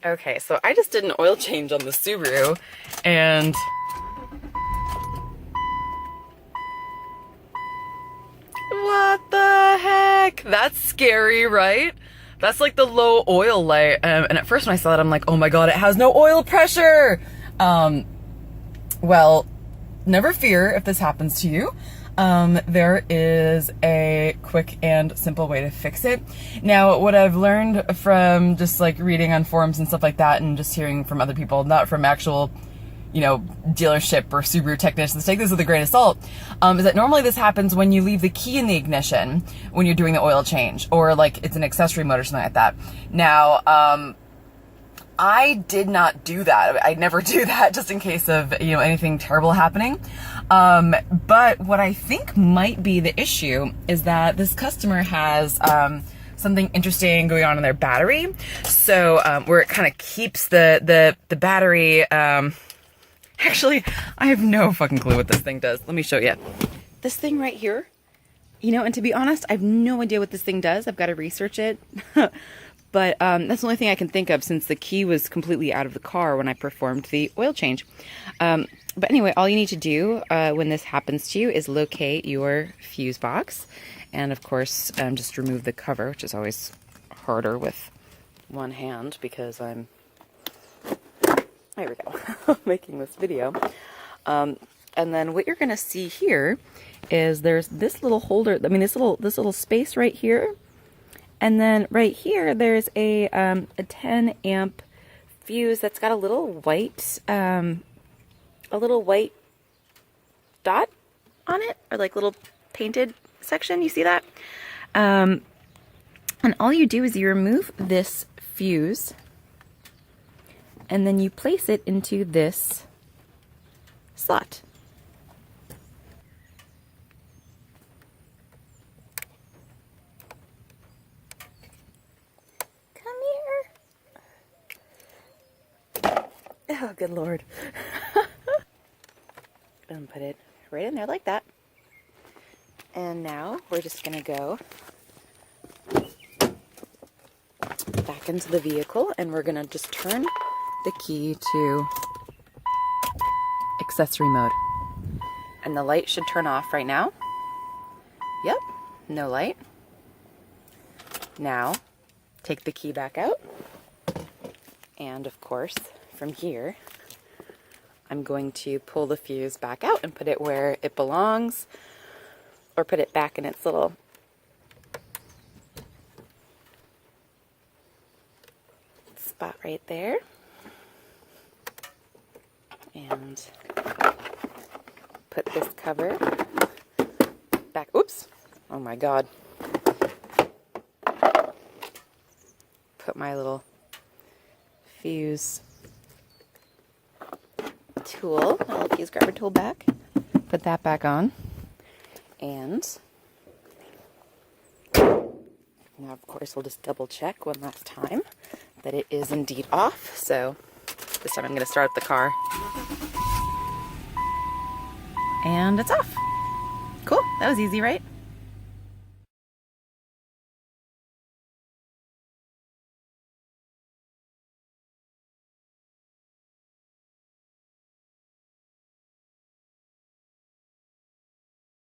Okay, so I just did an oil change on the Subaru, and what the heck? That's scary, right? That's like the low oil light. And at first when I saw it, I'm like, oh my god, it has no oil pressure. Well, never fear if this happens to you. There is a quick and simple way to fix it. Now, what I've learned from just like reading on forums and stuff like that, and just hearing from other people, not from actual, you know, dealership or Subaru technicians, take this with a grain of salt, is that normally this happens when you leave the key in the ignition when you're doing the oil change, or like it's an accessory mode or something like that. Now, I did not do that. I never do that just in case of, you know, anything terrible happening. But what I think might be the issue is that this customer has something interesting going on in their battery. So where it kind of keeps the battery. Actually, I have no fucking clue what this thing does. Let me show you. This thing right here, you know, and to be honest, I have no idea what this thing does. I've got to research it. But that's the only thing I can think of, since the key was completely out of the car when I performed the oil change. But anyway, all you need to do when this happens to you is locate your fuse box. And of course, just remove the cover, which is always harder with one hand because I'm, there we go, making this video. And then what you're going to see here is there's this little holder, I mean this little space right here. And then right here, there's a 10 amp fuse that's got a little white dot on it, or like little painted section. You see that? And all you do is you remove this fuse, and then you place it into this slot. Oh, good Lord. And put it right in there like that. And now we're just going to go back into the vehicle, and we're going to just turn the key to accessory mode. And the light should turn off right now. Yep, no light. Now, take the key back out. And of course, from here, I'm going to pull the fuse back out and put it where it belongs, or put it back in its little spot right there. And put this cover back. Oops. Oh my God. Put my little fuse tool, my little fuse grabber tool back. Put that back on. And now, of course, we'll just double check one last time that it is indeed off. So this time I'm going to start up the car. And it's off. Cool. That was easy, right?